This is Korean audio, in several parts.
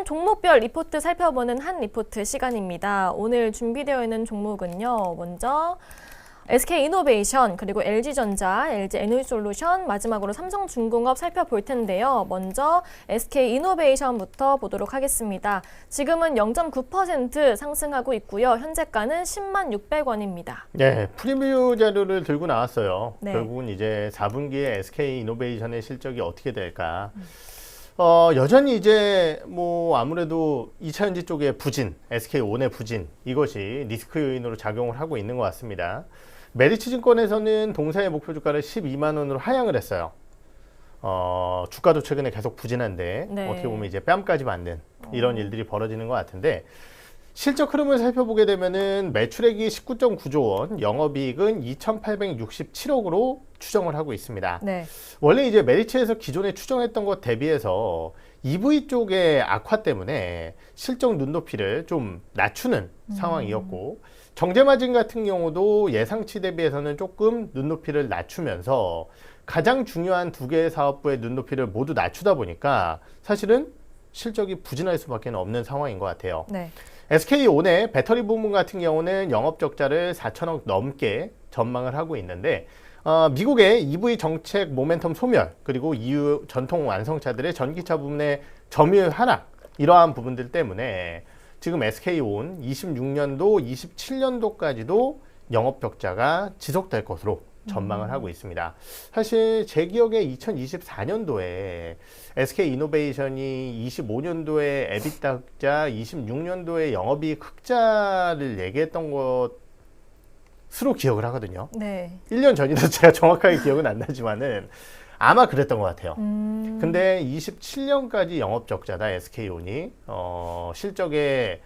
종목별 리포트 살펴보는 한 리포트 시간입니다. 오늘 준비되어 있는 종목은요. 먼저 SK이노베이션, 그리고 LG전자, LG에너지솔루션, 마지막으로 삼성중공업 살펴볼 텐데요. 먼저 SK이노베이션부터 보도록 하겠습니다. 지금은 0.9% 상승하고 있고요. 현재가는 10만 600원입니다. 네, 프리뷰 자료를 들고 나왔어요. 네. 결국은 이제 4분기에 SK이노베이션의 실적이 어떻게 될까. 여전히 이제 뭐 아무래도 2차전지 쪽의 부진, SK온의 부진, 이것이 리스크 요인으로 작용을 하고 있는 것 같습니다. 메리츠증권에서는 동사의 목표 주가를 12만 원으로 하향을 했어요. 주가도 최근에 계속 부진한데 네. 어떻게 보면 이제 뺨까지 맞는 이런 일들이 벌어지는 것 같은데, 실적 흐름을 살펴보게 되면은 매출액이 19.9조 원, 영업이익은 2,867억으로 추정을 하고 있습니다. 네. 원래 이제 메리츠에서 기존에 추정했던 것 대비해서 EV 쪽의 악화 때문에 실적 눈높이를 좀 낮추는 상황이었고, 정제마진 같은 경우도 예상치 대비해서는 조금 눈높이를 낮추면서 가장 중요한 두 개의 사업부의 눈높이를 모두 낮추다 보니까 사실은 실적이 부진할 수밖에 없는 상황인 것 같아요. 네. SK온의 배터리 부문 같은 경우는 영업 적자를 4천억 넘게 전망을 하고 있는데, 미국의 EV 정책 모멘텀 소멸, 그리고 EU 전통 완성차들의 전기차 부문의 점유율 하락, 이러한 부분들 때문에 지금 SK온 26년도, 27년도까지도 영업 적자가 지속될 것으로 전망을 하고 있습니다. 사실 제 기억에 2024년도에 SK이노베이션이 25년도에 에비타 흑자, 26년도에 영업이익 흑자를 얘기했던 것으로 기억을 하거든요. 네. 1년 전이라서 제가 정확하게 기억은 안 나지만은 아마 그랬던 것 같아요. 근데 27년까지 영업 적자다 SK온이 실적의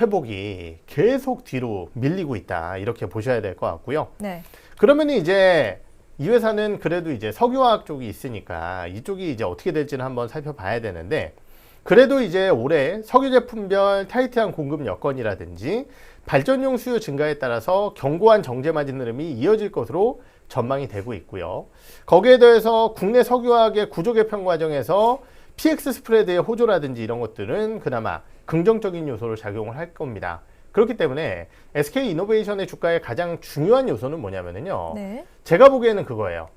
회복이 계속 뒤로 밀리고 있다, 이렇게 보셔야 될 것 같고요. 네. 그러면 이제 이 회사는 그래도 이제 석유화학 쪽이 있으니까 이쪽이 이제 어떻게 될지는 한번 살펴봐야 되는데, 그래도 이제 올해 석유 제품별 타이트한 공급 여건이라든지 발전용 수요 증가에 따라서 견고한 정제 마진 흐름이 이어질 것으로 전망이 되고 있고요. 거기에 더해서 국내 석유화학의 구조 개편 과정에서 PX 스프레드의 호조라든지 이런 것들은 그나마 긍정적인 요소로 작용을 할 겁니다. 그렇기 때문에 SK이노베이션의 주가의 가장 중요한 요소는 뭐냐면요. 네. 제가 보기에는 그거예요.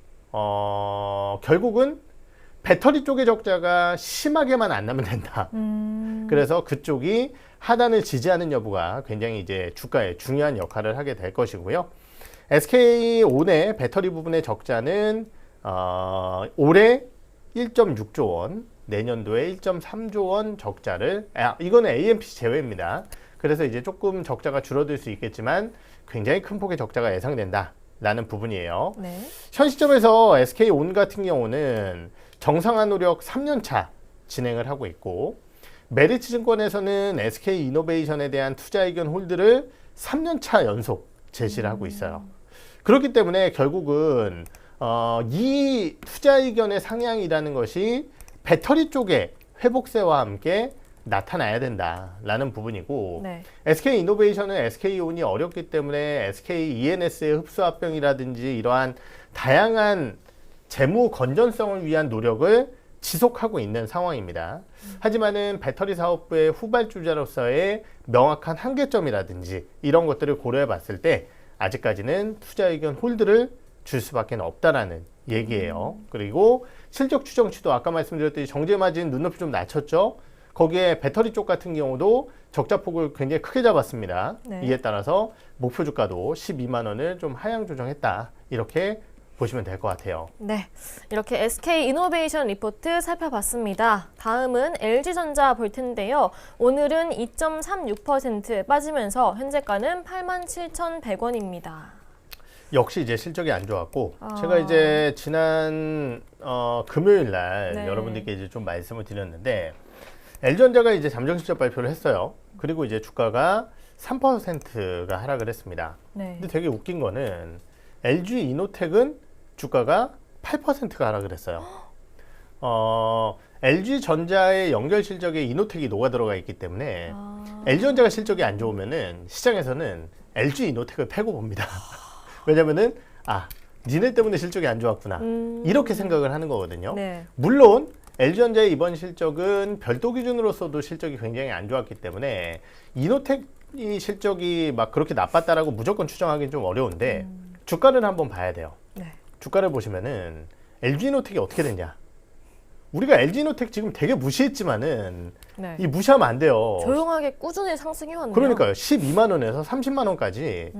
결국은 배터리 쪽의 적자가 심하게만 안 나면 된다. 그래서 그쪽이 하단을 지지하는 여부가 굉장히 이제 주가에 중요한 역할을 하게 될 것이고요. SK온의 배터리 부분의 적자는 올해 1.6조 원, 내년도에 1.3조 원 적자를, 이거는 AMPC 제외입니다. 그래서 이제 조금 적자가 줄어들 수 있겠지만 굉장히 큰 폭의 적자가 예상된다라는 부분이에요. 네. 현 시점에서 SK온 같은 경우는 정상화 노력 3년차 진행을 하고 있고, 메리츠증권에서는 SK이노베이션에 대한 투자 의견 홀드를 3년차 연속 제시를 하고 있어요. 그렇기 때문에 결국은 이 투자 의견의 상향이라는 것이 배터리 쪽의 회복세와 함께 나타나야 된다라는 부분이고, 네. SK이노베이션은 SK온이 어렵기 때문에 SKENS의 흡수합병이라든지 이러한 다양한 재무 건전성을 위한 노력을 지속하고 있는 상황입니다. 하지만은 배터리 사업부의 후발주자로서의 명확한 한계점이라든지 이런 것들을 고려해 봤을 때 아직까지는 투자 의견 홀드를 줄 수밖에 없다라는 얘기예요. 그리고 실적 추정치도 아까 말씀드렸듯이 정제 마진 눈높이 좀 낮췄죠. 거기에 배터리 쪽 같은 경우도 적자폭을 굉장히 크게 잡았습니다. 네. 이에 따라서 목표 주가도 12만 원을 좀 하향 조정했다, 이렇게 보시면 될 것 같아요. 네, 이렇게 SK이노베이션 리포트 살펴봤습니다. 다음은 LG전자 볼 텐데요. 오늘은 2.36% 빠지면서 현재가는 87,100원입니다. 역시 이제 실적이 안 좋았고, 제가 이제 지난 금요일 날 네. 여러분들께 이제 좀 말씀을 드렸는데, LG전자가 이제 잠정 실적 발표를 했어요. 그리고 이제 주가가 3%가 하락을 했습니다. 네. 근데 되게 웃긴 거는 LG이노텍은 주가가 8%가 하락을 했어요. LG전자의 연결 실적에 이노텍이 녹아 들어가 있기 때문에 LG전자가 실적이 안 좋으면은 시장에서는 LG이노텍을 패고 봅니다. 왜냐면은 니네 때문에 실적이 안 좋았구나, 이렇게 생각을 하는 거거든요. 네. 물론 LG전자의 이번 실적은 별도 기준으로서도 실적이 굉장히 안 좋았기 때문에 이노텍이 실적이 막 그렇게 나빴다라고 무조건 추정하기는 좀 어려운데 주가를 한번 봐야 돼요. 네. 주가를 보시면은 LG이노텍이 어떻게 됐냐? 우리가 LG이노텍 지금 되게 무시했지만은 네. 이 무시하면 안 돼요. 조용하게 꾸준히 상승해 왔네요. 그러니까요. 12만 원에서 30만 원까지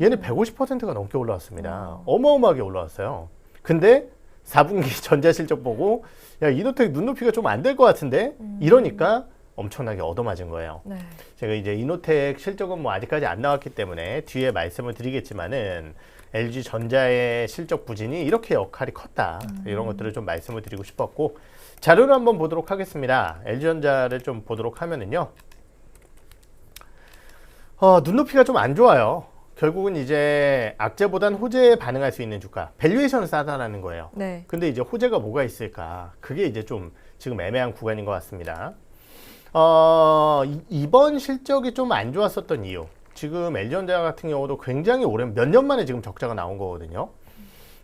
얘는 150%가 넘게 올라왔습니다. 어마어마하게 올라왔어요. 근데 4분기 전자 실적 보고 야, 이노텍 눈높이가 좀 안 될 것 같은데 이러니까 엄청나게 얻어맞은 거예요. 네. 제가 이제 이노텍 실적은 뭐 아직까지 안 나왔기 때문에 뒤에 말씀을 드리겠지만은 LG전자의 실적 부진이 이렇게 역할이 컸다. 이런 것들을 좀 말씀을 드리고 싶었고 자료를 한번 보도록 하겠습니다. LG전자를 좀 보도록 하면은요. 눈높이가 좀 안 좋아요. 결국은 이제 악재보단 호재에 반응할 수 있는 주가. 밸류에이션은 싸다라는 거예요. 네. 근데 이제 호재가 뭐가 있을까? 그게 이제 좀 지금 애매한 구간인 것 같습니다. 이번 실적이 좀 안 좋았었던 이유. 지금 LG전자 같은 경우도 굉장히 오랜 몇 년 만에 지금 적자가 나온 거거든요.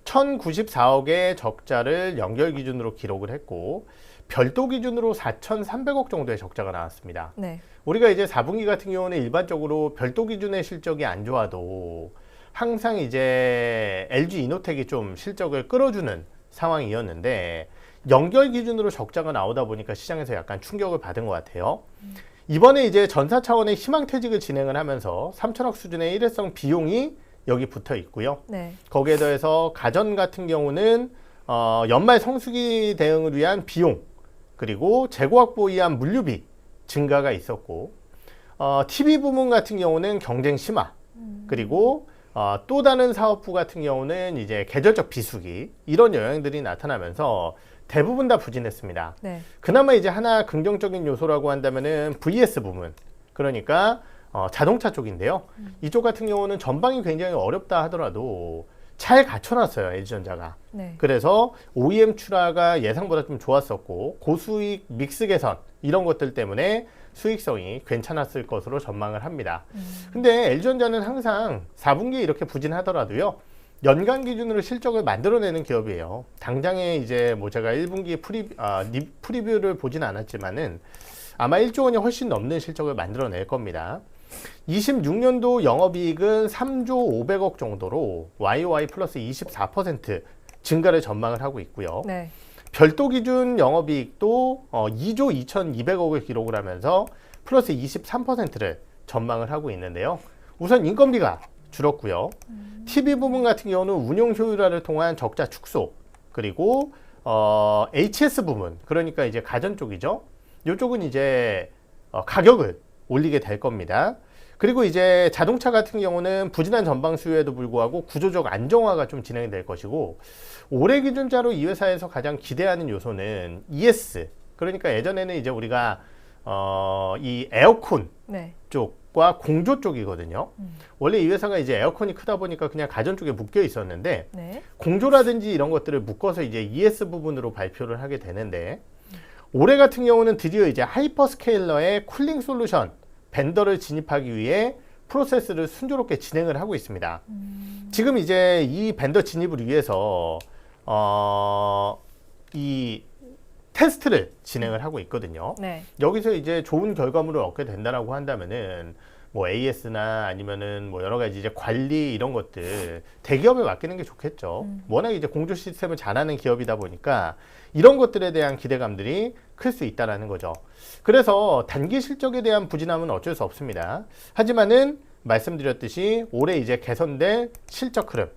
1094억의 적자를 연결 기준으로 기록을 했고 별도 기준으로 4,300억 정도의 적자가 나왔습니다. 네. 우리가 이제 4분기 같은 경우는 일반적으로 별도 기준의 실적이 안 좋아도 항상 이제 LG 이노텍이 좀 실적을 끌어주는 상황이었는데 연결 기준으로 적자가 나오다 보니까 시장에서 약간 충격을 받은 것 같아요. 이번에 이제 전사 차원의 희망퇴직을 진행을 하면서 3천억 수준의 일회성 비용이 여기 붙어 있고요. 네. 거기에 더해서 가전 같은 경우는 연말 성수기 대응을 위한 비용 그리고 재고 확보에 의한 물류비 증가가 있었고 TV 부문 같은 경우는 경쟁 심화 그리고 또 다른 사업부 같은 경우는 이제 계절적 비수기 이런 영향들이 나타나면서 대부분 다 부진했습니다. 네. 그나마 이제 하나 긍정적인 요소라고 한다면은 VS 부문 그러니까 자동차 쪽인데요. 이쪽 같은 경우는 전방이 굉장히 어렵다 하더라도 잘 갖춰놨어요 LG전자가. 네. 그래서 OEM 출하가 예상보다 좀 좋았었고 고수익 믹스 개선 이런 것들 때문에 수익성이 괜찮았을 것으로 전망을 합니다. 근데 LG전자는 항상 4분기에 이렇게 부진하더라도요. 연간 기준으로 실적을 만들어내는 기업이에요. 당장에 이제 뭐 제가 1분기 프리뷰를 보진 않았지만은 아마 1조 원이 훨씬 넘는 실적을 만들어낼 겁니다. 26년도 영업이익은 3조 500억 정도로 YOY 플러스 24% 증가를 전망을 하고 있고요. 네. 별도 기준 영업이익도 2조 2,200억을 기록을 하면서 플러스 23%를 전망을 하고 있는데요. 우선 인건비가 줄었고요. TV 부분 같은 경우는 운용 효율화를 통한 적자 축소 그리고 HS 부분 그러니까 이제 가전 쪽이죠. 이쪽은 이제 가격을 올리게 될 겁니다. 그리고 이제 자동차 같은 경우는 부진한 전방 수요에도 불구하고 구조적 안정화가 좀 진행이 될 것이고 올해 기준자로 이 회사에서 가장 기대하는 요소는 ES 그러니까 예전에는 이제 우리가 이 에어컨 네. 쪽과 공조 쪽이거든요. 원래 이 회사가 이제 에어컨이 크다 보니까 그냥 가전 쪽에 묶여 있었는데 네. 공조라든지 이런 것들을 묶어서 이제 ES 부분으로 발표를 하게 되는데 올해 같은 경우는 드디어 이제 하이퍼스케일러의 쿨링 솔루션 벤더를 진입하기 위해 프로세스를 순조롭게 진행을 하고 있습니다. 지금 이제 이 벤더 진입을 위해서 이 테스트를 진행을 하고 있거든요. 네. 여기서 이제 좋은 결과물을 얻게 된다라고 한다면은 뭐 AS나 아니면은 뭐 여러 가지 이제 관리 이런 것들 대기업에 맡기는 게 좋겠죠. 워낙 이제 공조 시스템을 잘하는 기업이다 보니까 이런 것들에 대한 기대감들이 클 수 있다라는 거죠. 그래서 단기 실적에 대한 부진함은 어쩔 수 없습니다. 하지만은 말씀드렸듯이 올해 이제 개선될 실적 흐름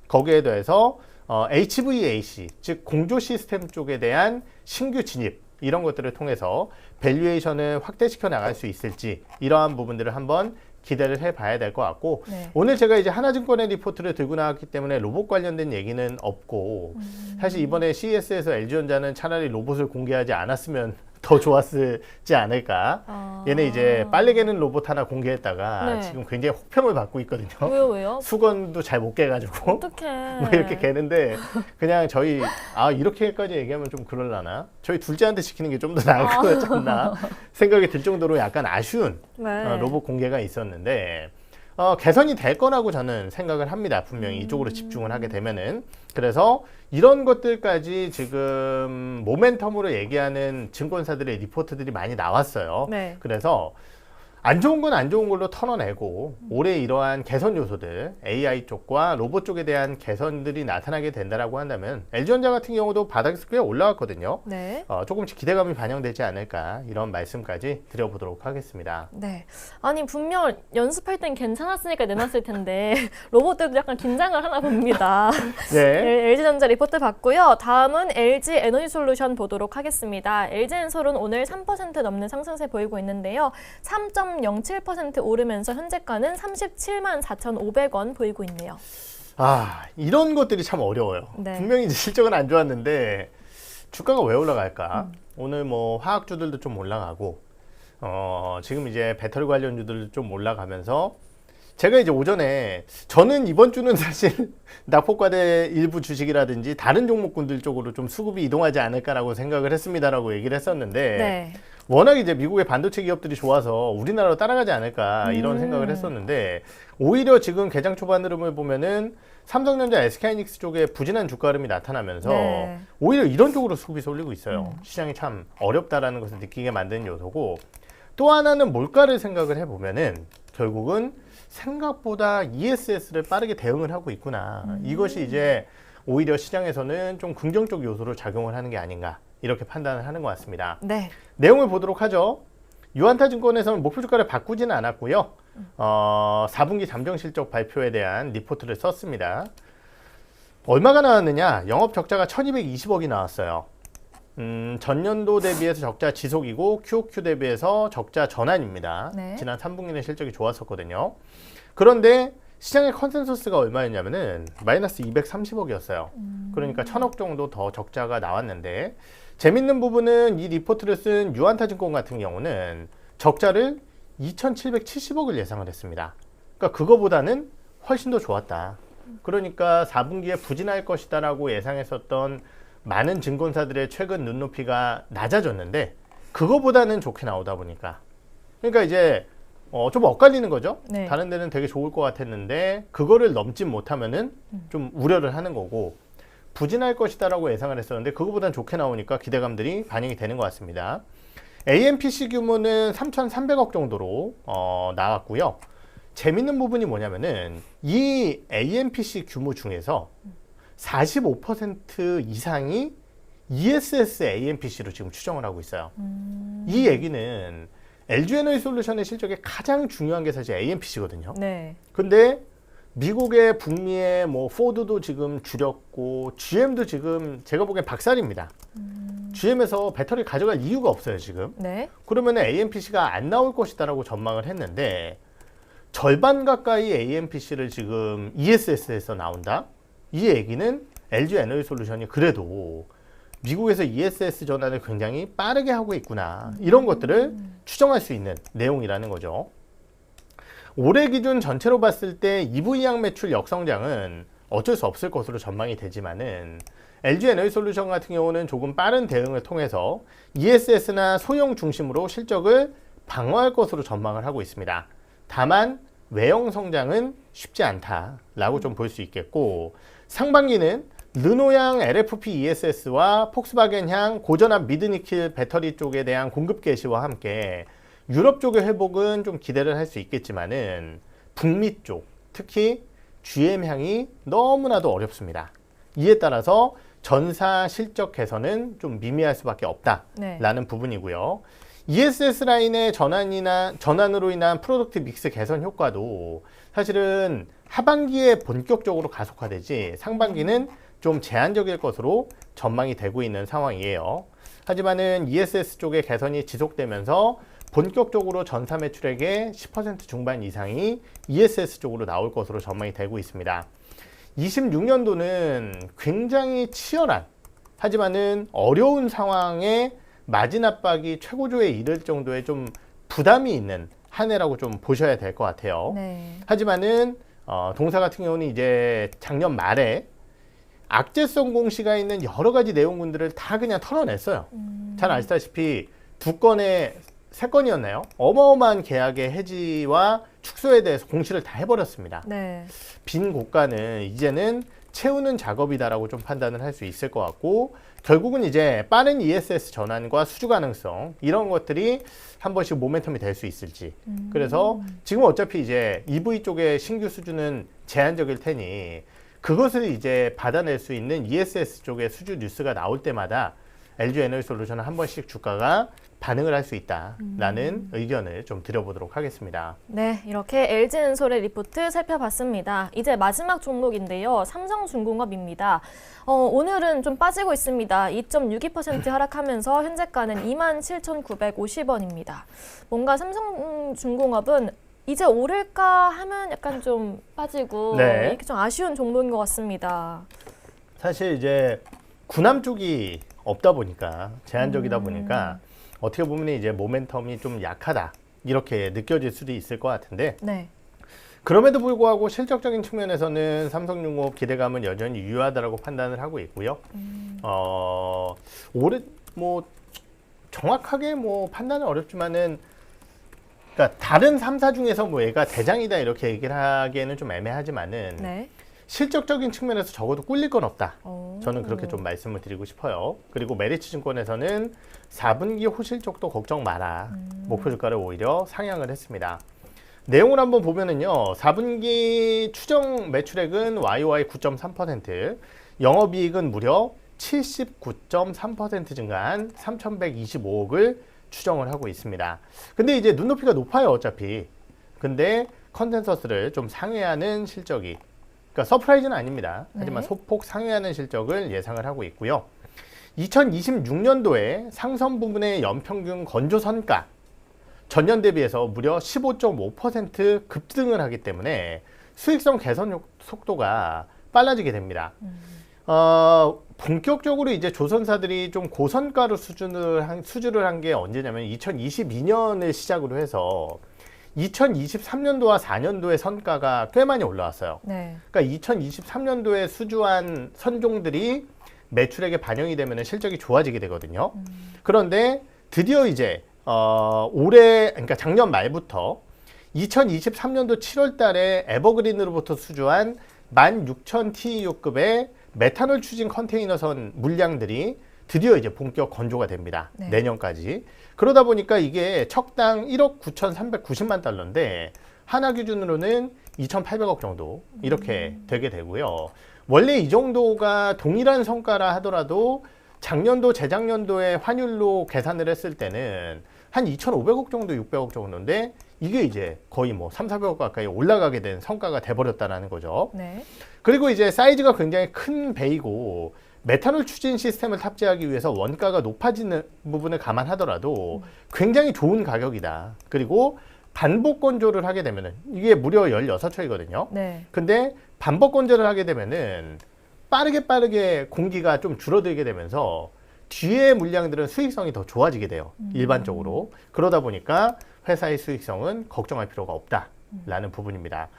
거기에 더해서 HVAC 즉 공조 시스템 쪽에 대한 신규 진입 이런 것들을 통해서 밸류에이션을 확대시켜 나갈 수 있을지 이러한 부분들을 한번 기대를 해봐야 될 것 같고 네. 오늘 제가 이제 하나증권의 리포트를 들고 나왔기 때문에 로봇 관련된 얘기는 없고 사실 이번에 CES에서 LG전자는 차라리 로봇을 공개하지 않았으면 더 좋았을지 않을까. 얘네 이제 빨래 개는 로봇 하나 공개했다가 네. 지금 굉장히 혹평을 받고 있거든요. 왜요? 수건도 잘 못 개가지고 어떡해. 뭐 이렇게 개는데 그냥 저희 이렇게까지 얘기하면 좀 그럴라나 저희 둘째한테 시키는 게 좀 더 나을 것 같지 않나 생각이 들 정도로 약간 아쉬운 네. 로봇 공개가 있었는데 개선이 될 거라고 저는 생각을 합니다. 분명히 이쪽으로 집중을 하게 되면은. 그래서 이런 것들까지 지금 모멘텀으로 얘기하는 증권사들의 리포트들이 많이 나왔어요. 네. 그래서 안 좋은 건 안 좋은 걸로 털어내고 올해 이러한 개선 요소들 AI 쪽과 로봇 쪽에 대한 개선들이 나타나게 된다라고 한다면 LG전자 같은 경우도 바닥에서 꽤 올라왔거든요. 네. 조금씩 기대감이 반영되지 않을까 이런 말씀까지 드려보도록 하겠습니다. 네. 아니 분명 연습할 땐 괜찮았으니까 내놨을 텐데 로봇들도 약간 긴장을 하나 봅니다. 네. LG전자 리포트 봤고요. 다음은 LG 에너지솔루션 보도록 하겠습니다. LG엔솔은 오늘 3% 넘는 상승세 보이고 있는데요. 3.07% 오르면서 현재가는 37만 4,500원 보이고 있네요. 이런 것들이 참 어려워요. 네. 분명히 이제 실적은 안 좋았는데 주가가 왜 올라갈까? 오늘 뭐 화학주들도 좀 올라가고 지금 이제 배터리 관련주들도 좀 올라가면서 제가 이제 오전에 저는 이번 주는 사실 낙폭과대 일부 주식이라든지 다른 종목군들 쪽으로 좀 수급이 이동하지 않을까라고 생각을 했습니다라고 얘기를 했었는데 네. 워낙 이제 미국의 반도체 기업들이 좋아서 우리나라로 따라가지 않을까 이런 생각을 했었는데 오히려 지금 개장 초반 흐름을 보면은 삼성전자, SK하이닉스 쪽에 부진한 주가 흐름이 나타나면서 네. 오히려 이런 쪽으로 수급이 쏠리고 있어요. 시장이 참 어렵다라는 것을 느끼게 만드는 요소고 또 하나는 몰가를 생각을 해보면은 결국은 생각보다 ESS를 빠르게 대응을 하고 있구나. 이것이 이제 오히려 시장에서는 좀 긍정적 요소로 작용을 하는 게 아닌가 이렇게 판단을 하는 것 같습니다. 네. 내용을 보도록 하죠. 유한타증권에서는 목표 주가를 바꾸지는 않았고요. 4분기 잠정 실적 발표에 대한 리포트를 썼습니다. 얼마가 나왔느냐? 영업 적자가 1,220억이 나왔어요. 전년도 대비해서 적자 지속이고 QOQ 대비해서 적자 전환입니다. 네. 지난 3분기는 실적이 좋았었거든요. 그런데 시장의 컨센서스가 얼마였냐면은 마이너스 230억이었어요. 그러니까 1,000억 정도 더 적자가 나왔는데 재밌는 부분은 이 리포트를 쓴 유한타증권 같은 경우는 적자를 2,770억을 예상을 했습니다. 그러니까 그거보다는 훨씬 더 좋았다. 그러니까 4분기에 부진할 것이다라고 예상했었던 많은 증권사들의 최근 눈높이가 낮아졌는데 그거보다는 좋게 나오다 보니까 그러니까 이제 좀 엇갈리는 거죠. 네. 다른 데는 되게 좋을 것 같았는데 그거를 넘지 못하면은 좀 우려를 하는 거고 부진할 것이다라고 예상을 했었는데 그거보다는 좋게 나오니까 기대감들이 반영이 되는 것 같습니다. AMPC 규모는 3,300억 정도로 나왔고요. 재밌는 부분이 뭐냐면은 이 AMPC 규모 중에서 45% 이상이 ESS AMPC로 지금 추정을 하고 있어요. 이 얘기는 LG에너지솔루션의 실적에 가장 중요한 게 사실 AMPC거든요. 네. 근데 미국의 북미의 뭐 포드도 지금 줄였고 GM도 지금 제가 보기엔 박살입니다. GM에서 배터리 가져갈 이유가 없어요 지금. 네. 그러면 AMPC가 안 나올 것이다라고 전망을 했는데 절반 가까이 AMPC를 지금 ESS에서 나온다. 이 얘기는 LG 에너지솔루션이 그래도 미국에서 ESS 전환을 굉장히 빠르게 하고 있구나. 이런 것들을 추정할 수 있는 내용이라는 거죠. 올해 기준 전체로 봤을 때 EV향 매출 역성장은 어쩔 수 없을 것으로 전망이 되지만은 LG 에너지솔루션 같은 경우는 조금 빠른 대응을 통해서 ESS나 소형 중심으로 실적을 방어할 것으로 전망을 하고 있습니다. 다만 외형 성장은 쉽지 않다라고 좀 볼 수 있겠고 상반기는 르노향 LFP ESS와 폭스바겐향 고전압 미드니켈 배터리 쪽에 대한 공급 개시와 함께 유럽 쪽의 회복은 좀 기대를 할 수 있겠지만은 북미 쪽, 특히 GM향이 너무나도 어렵습니다. 이에 따라서 전사 실적 개선은 좀 미미할 수밖에 없다라는 네. 부분이고요. ESS 라인의 전환으로 인한 프로덕트 믹스 개선 효과도 사실은 하반기에 본격적으로 가속화되지 상반기는 좀 제한적일 것으로 전망이 되고 있는 상황이에요. 하지만은 ESS 쪽의 개선이 지속되면서 본격적으로 전사 매출액의 10% 중반 이상이 ESS 쪽으로 나올 것으로 전망이 되고 있습니다. 26년도는 굉장히 치열한 하지만은 어려운 상황에 마진 압박이 최고조에 이를 정도의 좀 부담이 있는 한 해라고 좀 보셔야 될 것 같아요. 네. 하지만은 동사 같은 경우는 이제 작년 말에 악재성 공시가 있는 여러 가지 내용군들을 다 그냥 털어냈어요. 잘 아시다시피 두 건의 세 건이었나요? 어마어마한 계약의 해지와 축소에 대해서 공시를 다 해버렸습니다. 네. 빈 고가는 이제는 채우는 작업이다라고 좀 판단을 할 수 있을 것 같고, 결국은 이제 빠른 ESS 전환과 수주 가능성 이런 것들이 한 번씩 모멘텀이 될 수 있을지. 그래서 지금 어차피 이제 EV 쪽의 신규 수주는 제한적일 테니 그것을 이제 받아낼 수 있는 ESS 쪽의 수주 뉴스가 나올 때마다 LG 에너지솔루션은 한 번씩 주가가 반응을 할 수 있다라는 의견을 좀 드려보도록 하겠습니다. 네, 이렇게 LG엔솔의 리포트 살펴봤습니다. 이제 마지막 종목인데요. 삼성중공업입니다. 오늘은 좀 빠지고 있습니다. 2.62% 하락하면서 현재가는 27,950원입니다. 뭔가 삼성중공업은 이제 오를까 하면 약간 좀 빠지고 네. 이렇게 좀 아쉬운 종목인 것 같습니다. 사실 이제 군함 쪽이 없다 보니까 제한적이다 보니까 어떻게 보면 이제 모멘텀이 좀 약하다 이렇게 느껴질 수도 있을 것 같은데, 네. 그럼에도 불구하고 실적적인 측면에서는 삼성중공업 기대감은 여전히 유효하다라고 판단을 하고 있고요. 올해 뭐 정확하게 뭐 판단은 어렵지만은, 그러니까 다른 3사 중에서 뭐 얘가 대장이다 이렇게 얘기를 하기에는 좀 애매하지만은 네. 실적적인 측면에서 적어도 꿀릴 건 없다. 오. 저는 그렇게 좀 말씀을 드리고 싶어요. 그리고 메리츠증권에서는 4분기 호실 쪽도 걱정 마라. 목표 주가를 오히려 상향을 했습니다. 내용을 한번 보면은요. 4분기 추정 매출액은 YOY 9.3%, 영업이익은 무려 79.3% 증가한 3,125억을 추정을 하고 있습니다. 근데 이제 눈높이가 높아요, 어차피. 근데 컨센서스를 좀 상회하는 실적이, 그러니까 서프라이즈는 아닙니다. 하지만 네. 소폭 상회하는 실적을 예상을 하고 있고요. 2026년도에 상선 부분의 연평균 건조 선가 전년 대비해서 무려 15.5% 급등을 하기 때문에 수익성 개선 속도가 빨라지게 됩니다. 본격적으로 이제 조선사들이 좀 고선가로 수주를 한 게 언제냐면 2022년을 시작으로 해서 2023년도와 4년도의 선가가 꽤 많이 올라왔어요. 네. 그러니까 2023년도에 수주한 선종들이 매출액에 반영이 되면 실적이 좋아지게 되거든요. 그런데 드디어 이제 올해, 그러니까 작년 말부터 2023년도 7월 달에 에버그린으로부터 수주한 16,000 TEU급의 메탄올 추진 컨테이너선 물량들이 드디어 이제 본격 건조가 됩니다. 네. 내년까지. 그러다 보니까 이게 척당 1억 9,390만 달러인데 하나 기준으로는 2,800억 정도 이렇게 되게 되고요. 원래 이 정도가 동일한 성과라 하더라도 작년도, 재작년도의 환율로 계산을 했을 때는 한 2,500억 정도, 600억 정도인데 이게 이제 거의 뭐 3,400억 가까이 올라가게 된 성과가 돼버렸다는 거죠. 네. 그리고 이제 사이즈가 굉장히 큰 배이고 메탄올 추진 시스템을 탑재하기 위해서 원가가 높아지는 부분을 감안하더라도 굉장히 좋은 가격이다. 그리고 반복 건조를 하게 되면은 이게 무려 16초이거든요. 네. 근데 반복 건조를 하게 되면은 빠르게 공기가 좀 줄어들게 되면서 뒤에 물량들은 수익성이 더 좋아지게 돼요. 일반적으로. 그러다 보니까 회사의 수익성은 걱정할 필요가 없다라는 부분입니다.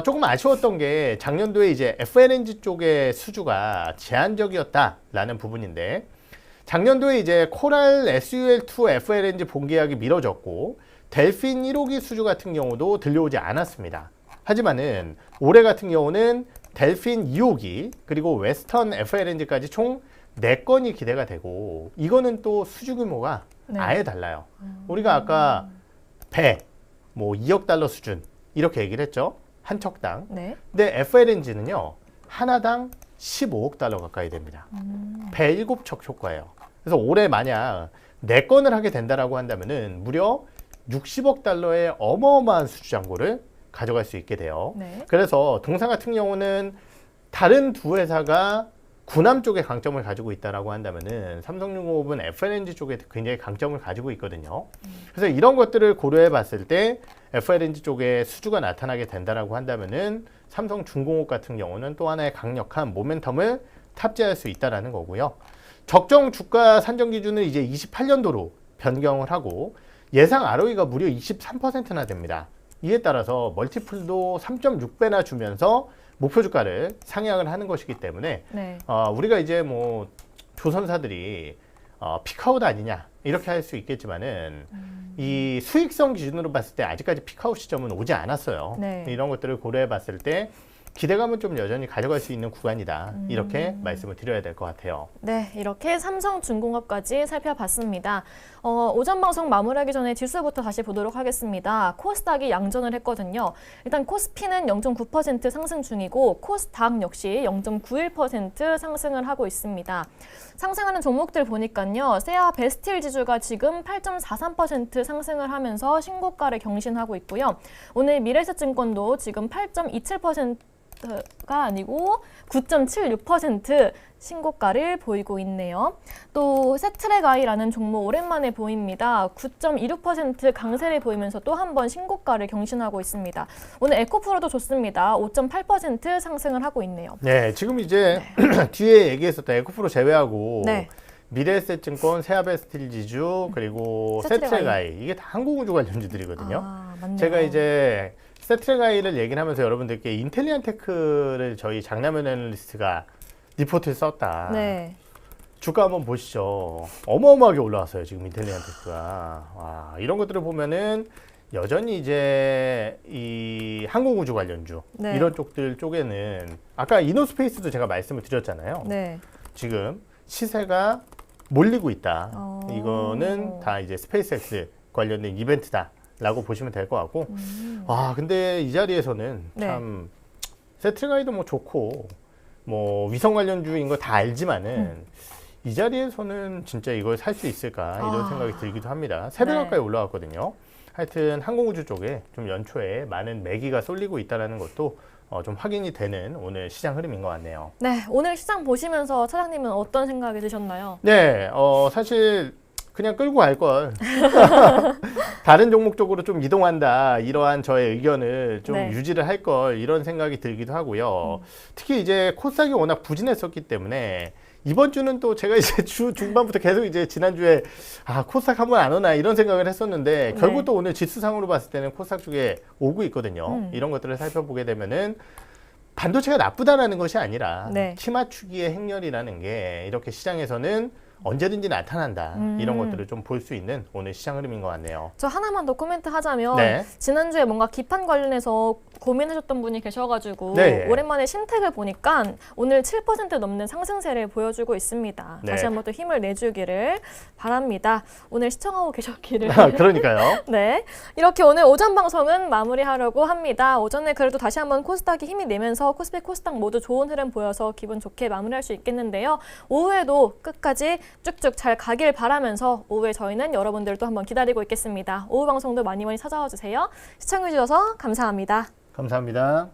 조금 아쉬웠던 게 작년도에 이제 FLNG 쪽의 수주가 제한적이었다라는 부분인데, 작년도에 이제 코랄 SUL2 FLNG 본계약이 미뤄졌고 델핀 1호기 수주 같은 경우도 들려오지 않았습니다. 하지만은 올해 같은 경우는 델핀 2호기 그리고 웨스턴 FLNG까지 총 4건이 기대가 되고, 이거는 또 수주 규모가 네. 아예 달라요. 우리가 아까 배, 뭐 2억 달러 수준 이렇게 얘기를 했죠. 한 척당. 네. 근데 FLNG는요, 하나당 15억 달러 가까이 됩니다. 배 7척 효과예요. 그래서 올해 만약 4건을 하게 된다라고 한다면은 무려 60억 달러의 어마어마한 수주 잔고를 가져갈 수 있게 돼요. 네. 그래서 동사 같은 경우는 다른 두 회사가 군함 쪽에 강점을 가지고 있다라고 한다면은 삼성중공업은 FLNG 쪽에 굉장히 강점을 가지고 있거든요. 그래서 이런 것들을 고려해 봤을 때 FLNG 쪽에 수주가 나타나게 된다라고 한다면은 삼성중공업 같은 경우는 또 하나의 강력한 모멘텀을 탑재할 수 있다라는 거고요. 적정 주가 산정 기준을 이제 28년도로 변경을 하고 예상 ROE가 무려 23%나 됩니다. 이에 따라서 멀티플도 3.6배나 주면서 목표 주가를 상향을 하는 것이기 때문에 네. 우리가 이제 뭐 조선사들이 피크아웃 아니냐 이렇게 할 수 있겠지만은 이 수익성 기준으로 봤을 때 아직까지 피크아웃 시점은 오지 않았어요. 네. 이런 것들을 고려해 봤을 때 기대감은 좀 여전히 가져갈 수 있는 구간이다. 이렇게 말씀을 드려야 될 것 같아요. 네, 이렇게 삼성중공업까지 살펴봤습니다. 오전 방송 마무리하기 전에 지수부터 다시 보도록 하겠습니다. 코스닥이 양전을 했거든요. 일단 코스피는 0.9% 상승 중이고 코스닥 역시 0.91% 상승을 하고 있습니다. 상승하는 종목들 보니까요. 세아 베스틸 지주가 지금 8.43% 상승을 하면서 신고가를 경신하고 있고요. 오늘 미래에셋증권도 지금 8.27%가 아니고 9.76% 신고가를 보이고 있네요. 또 세트랙아이라는 종목 오랜만에 보입니다. 9.26% 강세를 보이면서 또 한 번 신고가를 경신하고 있습니다. 오늘 에코프로도 좋습니다. 5.8% 상승을 하고 있네요. 네, 지금 이제 뒤에 얘기했었던 에코프로 제외하고 네. 미래에셋증권, 세아베스틸 지주, 그리고 세트랙아이 이게 다 한국우주 관련주들이거든요. 맞네요. 제가 이제 세트랙아이를 얘기를 하면서 여러분들께 인텔리안테크를 저희 장남현 애널리스트가 리포트를 썼다. 네. 주가 한번 보시죠. 어마어마하게 올라왔어요. 지금 인텔리안테크가. 와, 이런 것들을 보면은 여전히 이제 이 항공우주 관련주 네. 이런 쪽들 쪽에는 아까 이노스페이스도 제가 말씀을 드렸잖아요. 네. 지금 시세가 몰리고 있다. 어. 이거는 다 이제 스페이스X 관련된 이벤트다라고 보시면 될 것 같고. 와, 근데 이 자리에서는 네. 참 세트랙아이도 뭐 좋고 뭐 위성 관련주인 거 다 알지만은 이 자리에서는 진짜 이걸 살 수 있을까 이런 생각이 들기도 합니다. 3배 네. 가까이 올라왔거든요. 하여튼 항공우주 쪽에 좀 연초에 많은 매기가 쏠리고 있다는 것도 좀 확인이 되는 오늘 시장 흐름인 것 같네요. 네, 오늘 시장 보시면서 차장님은 어떤 생각이 드셨나요? 네, 사실 그냥 끌고 갈 걸. 다른 종목 쪽으로 좀 이동한다. 이러한 저의 의견을 좀 네. 유지를 할 걸 이런 생각이 들기도 하고요. 특히 이제 코스닥이 워낙 부진했었기 때문에 이번 주는 또 제가 이제 주 중반부터 계속 이제 지난주에 코스닥 한번 안 오나 이런 생각을 했었는데 네. 결국 또 오늘 지수상으로 봤을 때는 코스닥 쪽에 오고 있거든요. 이런 것들을 살펴보게 되면은 반도체가 나쁘다라는 것이 아니라 네. 키 맞추기의 행렬이라는 게 이렇게 시장에서는 언제든지 나타난다. 이런 것들을 좀 볼 수 있는 오늘 시장 흐름인 것 같네요. 저 하나만 더 코멘트 하자면 네. 지난주에 뭔가 기판 관련해서 고민하셨던 분이 계셔가지고 네. 오랜만에 신택을 보니까 오늘 7% 넘는 상승세를 보여주고 있습니다. 네. 다시 한번 또 힘을 내주기를 바랍니다. 오늘 시청하고 계셨기를. 그러니까요. 네, 이렇게 오늘 오전 방송은 마무리하려고 합니다. 오전에 그래도 다시 한번 코스닥이 힘이 내면서 코스피, 코스닥 모두 좋은 흐름 보여서 기분 좋게 마무리할 수 있겠는데요. 오후에도 끝까지 쭉쭉 잘 가길 바라면서 오후에 저희는 여러분들 또 한번 기다리고 있겠습니다. 오후 방송도 많이 찾아와 주세요. 시청해주셔서 감사합니다. 감사합니다.